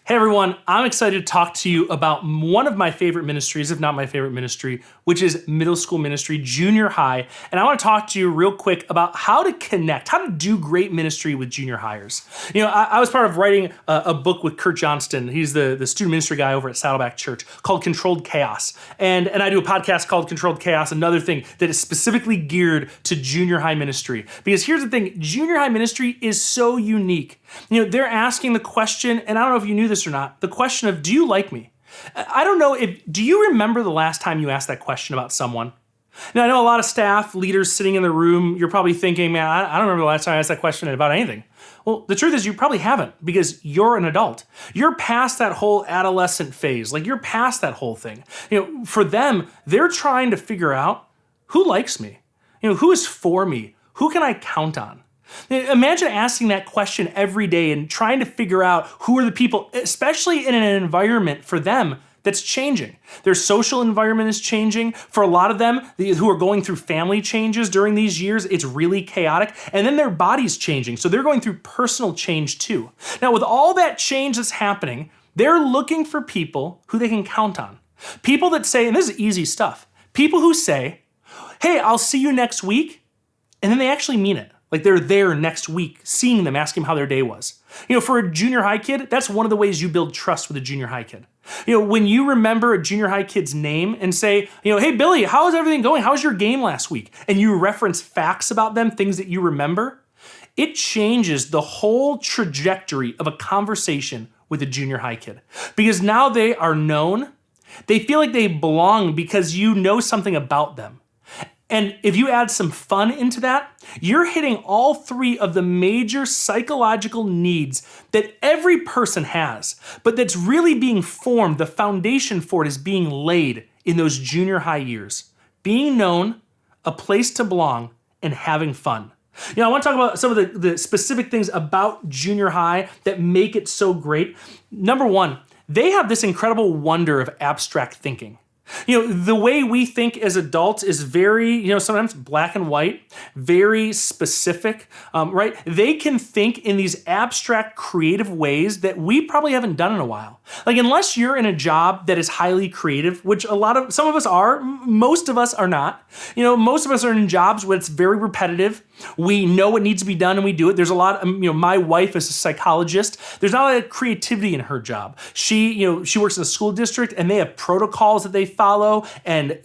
Hey everyone, I'm excited to talk to you about one of my favorite ministries, if not my favorite ministry, which is middle school ministry, junior high. And I want to talk to you real quick about how to connect, how to do great ministry with junior hires. I was part of writing a book with Kurt Johnston. He's the student ministry guy over at Sandals Church called Controlled Chaos. And I do a podcast called Controlled Chaos, another thing that is specifically geared to junior high ministry. Because here's the thing, junior high ministry is so unique. They're asking the question, and I don't know if you knew this or not, the question of, do you like me? I don't know do you remember the last time you asked that question about someone? Now, I know a lot of staff, leaders sitting in the room, you're probably thinking, man, I don't remember the last time I asked that question about anything. Well, the truth is you probably haven't because you're an adult. You're past that whole adolescent phase. Like you're past that whole thing. For them, they're trying to figure out who likes me, who is for me, who can I count on? Imagine asking that question every day and trying to figure out who are the people, especially in an environment for them that's changing. Their social environment is changing. For a lot of them who are going through family changes during these years, it's really chaotic. And then their body's changing. So they're going through personal change too. Now, with all that change that's happening, they're looking for people who they can count on. People that say, and this is easy stuff, people who say, hey, I'll see you next week. And then they actually mean it. Like they're there next week, seeing them, asking them how their day was. For a junior high kid, that's one of the ways you build trust with a junior high kid. When you remember a junior high kid's name and say, hey, Billy, how is everything going? How was your game last week? And you reference facts about them, things that you remember, it changes the whole trajectory of a conversation with a junior high kid. Because now they are known, they feel like they belong because you know something about them. And if you add some fun into that, you're hitting all three of the major psychological needs that every person has, but that's really being formed, the foundation for it is being laid in those junior high years. Being known, a place to belong, and having fun. I want to talk about some of the specific things about junior high that make it so great. Number one, they have this incredible wonder of abstract thinking. The way we think as adults is very, sometimes black and white, very specific, right? They can think in these abstract, creative ways that we probably haven't done in a while. Like, unless you're in a job that is highly creative, which some of us are, most of us are not. Most of us are in jobs where it's very repetitive. We know what needs to be done and we do it. There's a lot, my wife is a psychologist. There's not a lot of creativity in her job. She works in a school district and they have protocols that they follow and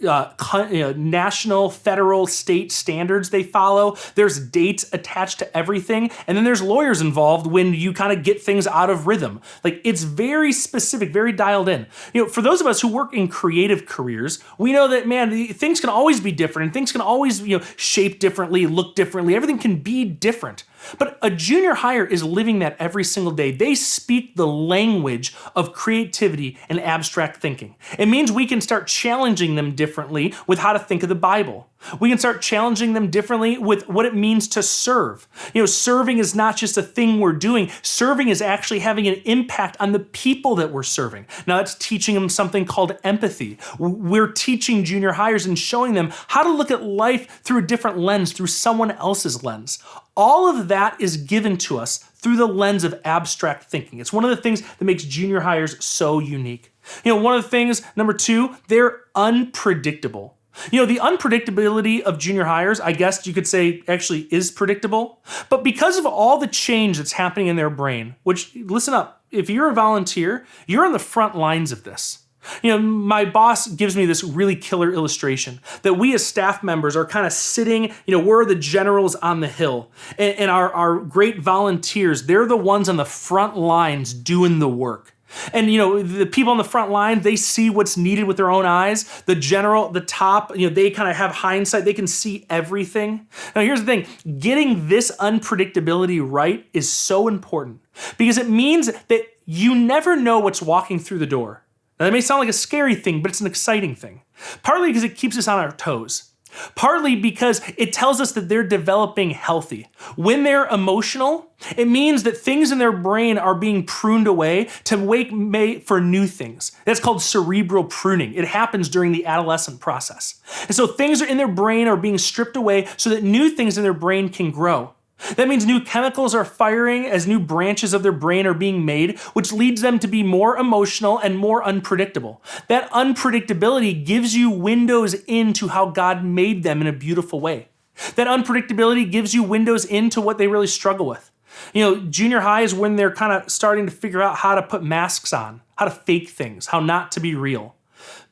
national, federal, state standards they follow. There's dates attached to everything. And then there's lawyers involved when you kind of get things out of rhythm. Like it's very specific, very dialed in. For those of us who work in creative careers, we know that, man, things can always be different and things can always, shape differently, look differently. Everything can be different. But a junior hire is living that every single day. They speak the language of creativity and abstract thinking. It means we can start challenging them differently with how to think of the Bible. We can start challenging them differently with what it means to serve. Serving is not just a thing we're doing. Serving is actually having an impact on the people that we're serving. Now that's teaching them something called empathy. We're teaching junior hires and showing them how to look at life through a different lens, through someone else's lens. All of that is given to us through the lens of abstract thinking. It's one of the things that makes junior hires so unique. One of the things, number two, they're unpredictable. The unpredictability of junior hires, I guess you could say actually is predictable, but because of all the change that's happening in their brain, which, listen up, if you're a volunteer, you're on the front lines of this. My boss gives me this really killer illustration that we as staff members are kind of sitting, we're the generals on the hill and our great volunteers, they're the ones on the front lines doing the work. And, the people on the front line, they see what's needed with their own eyes. The general, the top, they kind of have hindsight. They can see everything. Now, here's the thing. Getting this unpredictability right is so important because it means that you never know what's walking through the door. Now, that may sound like a scary thing, but it's an exciting thing. Partly because it keeps us on our toes. Partly because it tells us that they're developing healthy. When they're emotional, it means that things in their brain are being pruned away to make for new things. That's called cerebral pruning. It happens during the adolescent process. And so things in their brain are being stripped away so that new things in their brain can grow. That means new chemicals are firing as new branches of their brain are being made, which leads them to be more emotional and more unpredictable. That unpredictability gives you windows into how God made them in a beautiful way. That unpredictability gives you windows into what they really struggle with. Junior high is when they're kind of starting to figure out how to put masks on, how to fake things, how not to be real.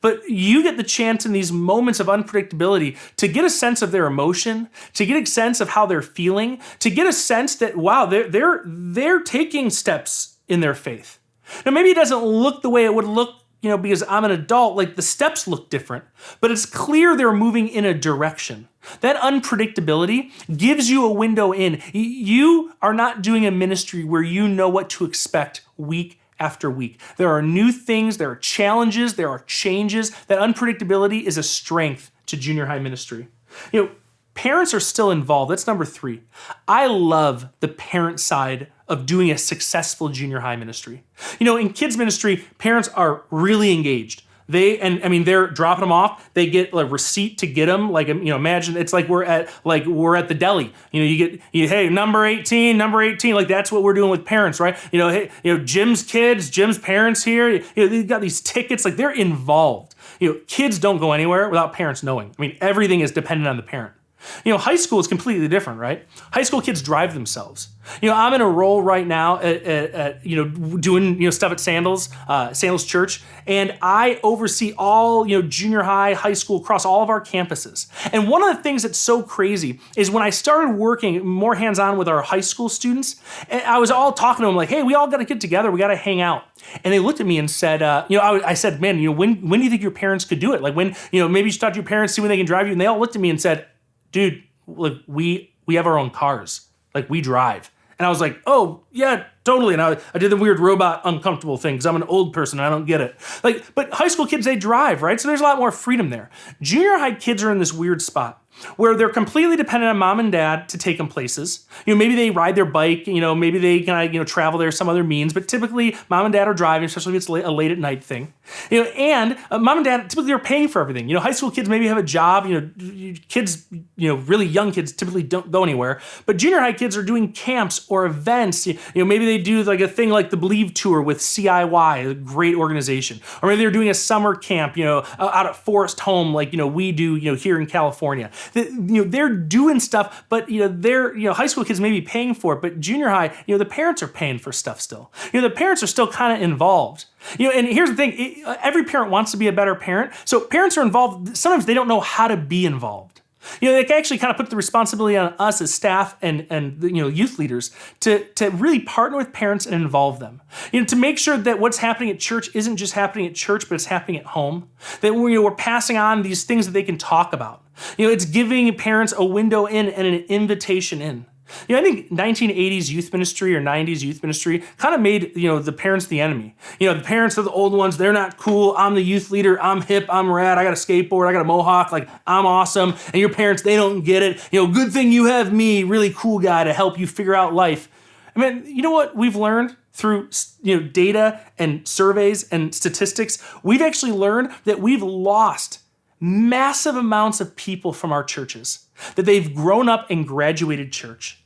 But you get the chance in these moments of unpredictability to get a sense of their emotion, to get a sense of how they're feeling, to get a sense that, wow, they're taking steps in their faith. Now, maybe it doesn't look the way it would look, because I'm an adult, like the steps look different, but it's clear they're moving in a direction. That unpredictability gives you a window in. You are not doing a ministry where you know what to expect week after week. There are new things, there are challenges, there are changes. That unpredictability is a strength to junior high ministry. Parents are still involved. That's number 3. I love the parent side of doing a successful junior high ministry. In kids ministry, parents are really engaged. They're dropping them off. They get a receipt to get them. Imagine it's like we're at the deli. Hey, number 18. Like that's what we're doing with parents, right? Hey, Jim's kids, Jim's parents here. They've got these tickets. Like they're involved. Kids don't go anywhere without parents knowing. Everything is dependent on the parent. High school is completely different, right? High school kids drive themselves. I'm in a role right now at doing stuff at Sandals Church, and I oversee all junior high, high school across all of our campuses. And one of the things that's so crazy is when I started working more hands-on with our high school students, I was all talking to them like, hey, we all got to get together, we got to hang out. And they looked at me and said, I said, man, when do you think your parents could do it? Like when, maybe you should talk to your parents, see when they can drive you. And they all looked at me and said, dude, like we have our own cars, like we drive. And I was like, oh yeah, totally. And I did the weird robot uncomfortable thing because I'm an old person and I don't get it. But high school kids, they drive, right? So there's a lot more freedom there. Junior high kids are in this weird spot where they're completely dependent on mom and dad to take them places. Maybe they ride their bike, maybe they kind of travel there some other means, but typically mom and dad are driving, especially if it's a late at night thing. And mom and dad typically are paying for everything. High school kids maybe have a job, kids, really young kids typically don't go anywhere, but junior high kids are doing camps or events. Maybe they do like a thing like the Believe Tour with CIY, a great organization, or maybe they're doing a summer camp, out at Forest Home, like, we do, here in California. They're doing stuff, but they're high school kids may be paying for it, but junior high, the parents are paying for stuff still. The parents are still kind of involved. And here's the thing: every parent wants to be a better parent, so parents are involved. Sometimes they don't know how to be involved. They can actually kind of put the responsibility on us as staff and youth leaders to really partner with parents and involve them. To make sure that what's happening at church isn't just happening at church, but it's happening at home. That we're passing on these things that they can talk about. It's giving parents a window in and an invitation in. I think 1980s youth ministry or 90s youth ministry kind of made, the parents the enemy. The parents are the old ones. They're not cool. I'm the youth leader. I'm hip. I'm rad. I got a skateboard. I got a mohawk. Like, I'm awesome. And your parents, they don't get it. Good thing you have me, really cool guy, to help you figure out life. You know what we've learned through, data and surveys and statistics? We've actually learned that we've lost massive amounts of people from our churches, that they've grown up and graduated church.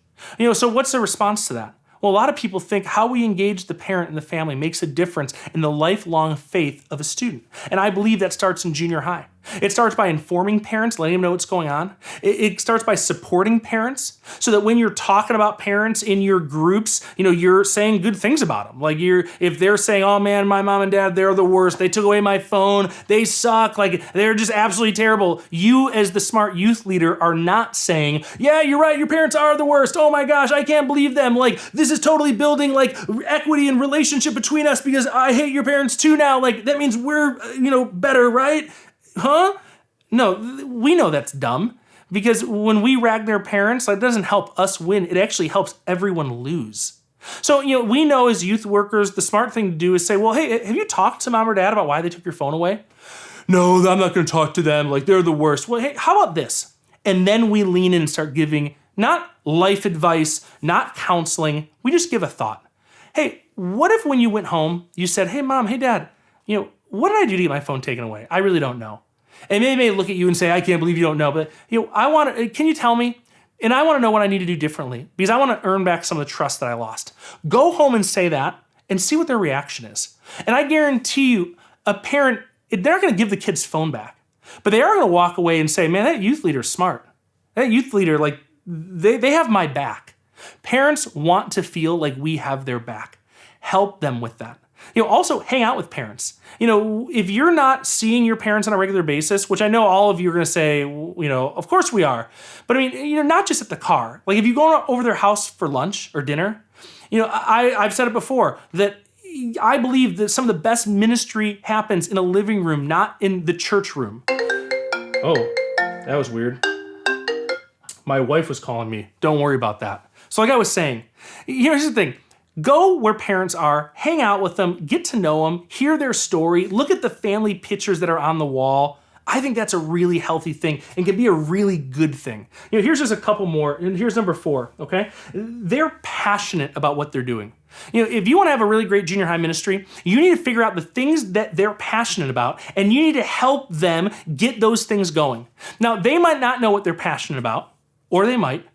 So what's the response to that? Well, a lot of people think how we engage the parent and the family makes a difference in the lifelong faith of a student. And I believe that starts in junior high. It starts by informing parents, letting them know what's going on. It starts by supporting parents so that when you're talking about parents in your groups, you're saying good things about them. Like if they're saying, oh man, my mom and dad, they're the worst. They took away my phone. They suck. Like they're just absolutely terrible. You as the smart youth leader are not saying, yeah, you're right. Your parents are the worst. Oh my gosh, I can't believe them. Like this is totally building like equity and relationship between us because I hate your parents too now. Like that means we're, better, right? Huh? No, we know that's dumb because when we rag their parents, that doesn't help us win. It actually helps everyone lose. So, we know as youth workers, the smart thing to do is say, well, hey, have you talked to mom or dad about why they took your phone away? No, I'm not going to talk to them. Like they're the worst. Well, hey, how about this? And then we lean in and start giving not life advice, not counseling. We just give a thought. Hey, what if when you went home, you said, hey, mom, hey, dad, what did I do to get my phone taken away? I really don't know. And they may look at you and say, I can't believe you don't know, but can you tell me, And I want to know what I need to do differently because I want to earn back some of the trust that I lost. Go home and say that and see what their reaction is. And I guarantee you, a parent, they're not going to give the kid's phone back, but they are going to walk away and say, man, that youth leader's smart. That youth leader, like, they have my back. Parents want to feel like we have their back. Help them with that. Also hang out with parents. If you're not seeing your parents on a regular basis, which I know all of you are going to say, of course we are. But I mean, not just at the car. Like if you go over their house for lunch or dinner, I've said it before that I believe that some of the best ministry happens in a living room, not in the church room. Oh, that was weird. My wife was calling me. Don't worry about that. So like I was saying, here's the thing. Go where parents are, hang out with them, get to know them, hear their story, look at the family pictures that are on the wall. I think that's a really healthy thing and can be a really good thing. Here's just a couple more, and here's number 4, okay? They're passionate about what they're doing. If you want to have a really great junior high ministry, you need to figure out the things that they're passionate about, and you need to help them get those things going. Now, they might not know what they're passionate about, or they might,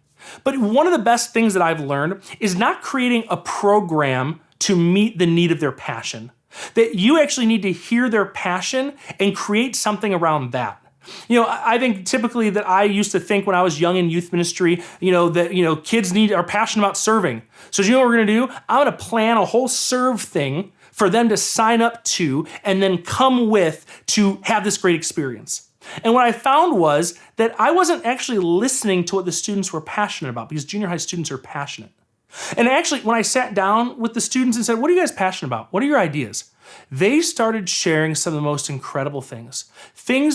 but one of the best things that I've learned is not creating a program to meet the need of their passion. That you actually need to hear their passion and create something around that. I think typically that I used to think when I was young in youth ministry, that, kids are passionate about serving. So you know what we're going to do? I'm going to plan a whole serve thing for them to sign up to and then come with to have this great experience. And what I found was that I wasn't actually listening to what the students were passionate about because junior high students are passionate. And actually, when I sat down with the students and said, what are you guys passionate about? What are your ideas? They started sharing some of the most incredible things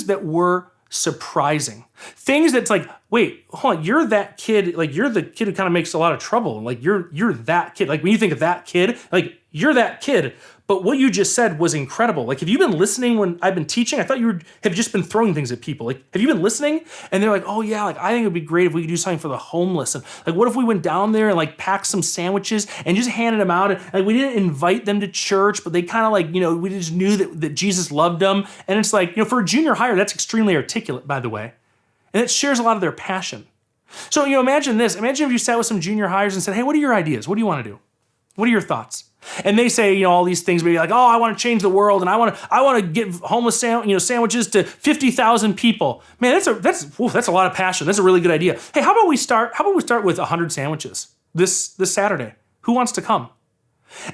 that were surprising. Things that's like, wait, hold on, you're that kid, like you're the kid who kind of makes a lot of trouble. Like you're that kid. Like when you think of that kid, like you're that kid. But what you just said was incredible. Like, have you been listening when I've been teaching? I thought you have just been throwing things at people. Like, have you been listening? And they're like, oh yeah, like I think it'd be great if we could do something for the homeless. And like, what if we went down there and like packed some sandwiches and just handed them out? And like, we didn't invite them to church, but they kind of like, we just knew that Jesus loved them. And it's like, for a junior higher, that's extremely articulate, by the way. And it shares a lot of their passion. So, imagine this. Imagine if you sat with some junior hires and said, hey, what are your ideas? What do you want to do? What are your thoughts? And they say, all these things, maybe like, oh, I want to change the world, and I want to give homeless sandwiches to 50,000 people. Man, that's a lot of passion. That's a really good idea. Hey, how about we start with 100 sandwiches this Saturday? Who wants to come?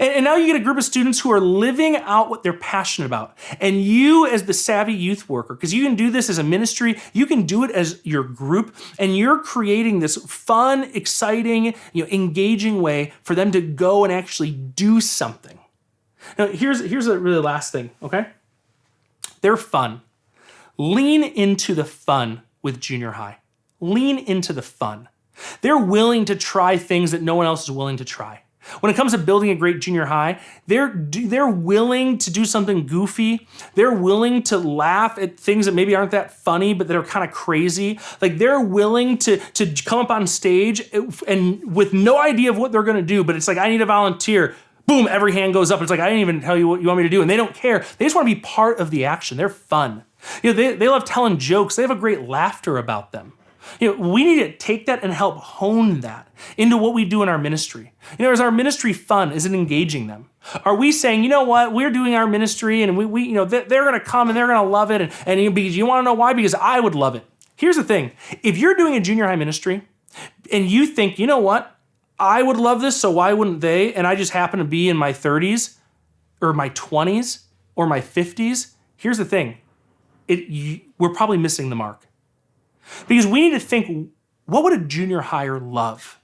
And now you get a group of students who are living out what they're passionate about. And you as the savvy youth worker, because you can do this as a ministry, you can do it as your group, and you're creating this fun, exciting, engaging way for them to go and actually do something. Now, here's a really last thing, okay? They're fun. Lean into the fun with junior high. Lean into the fun. They're willing to try things that no one else is willing to try. When it comes to building a great junior high, they're willing to do something goofy. They're willing to laugh at things that maybe aren't that funny, but that are kind of crazy. Like they're willing to come up on stage and with no idea of what they're going to do, but it's like, I need a volunteer. Boom, every hand goes up. It's like, I didn't even tell you what you want me to do. And they don't care. They just want to be part of the action. They're fun. They love telling jokes. They have a great laughter about them. We need to take that and help hone that into what we do in our ministry. Is our ministry fun? Is it engaging them? Are we saying, you know what, we're doing our ministry and we they're going to come and they're going to love it. And you want to know why? Because I would love it. Here's the thing. If you're doing a junior high ministry and you think, you know what, I would love this, so why wouldn't they? And I just happen to be in my 30s or my 20s or my 50s. Here's the thing. We're probably missing the mark. Because we need to think, what would a junior higher love?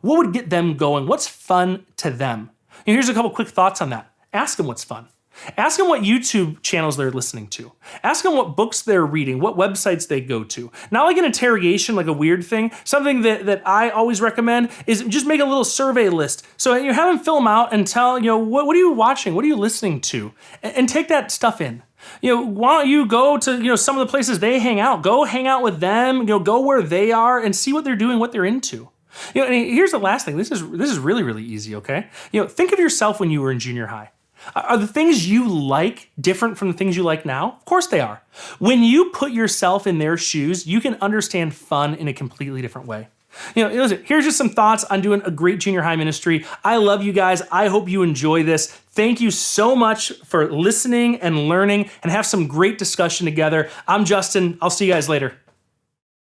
What would get them going? What's fun to them? And here's a couple quick thoughts on that. Ask them what's fun. Ask them what YouTube channels they're listening to. Ask them what books they're reading, what websites they go to. Not like an interrogation, like a weird thing. Something that I always recommend is just make a little survey list. So you have them fill them out and tell, what are you watching? What are you listening to? And take that stuff in. Why don't you go to, some of the places they hang out? Go hang out with them, go where they are and see what they're doing, what they're into. And here's the last thing. This is really, really easy, okay? Think of yourself when you were in junior high. Are the things you like different from the things you like now? Of course they are. When you put yourself in their shoes, you can understand fun in a completely different way. Listen, here's just some thoughts on doing a great junior high ministry. I love you guys. I hope you enjoy this. Thank you so much for listening and learning and have some great discussion together. I'm Justin. I'll see you guys later.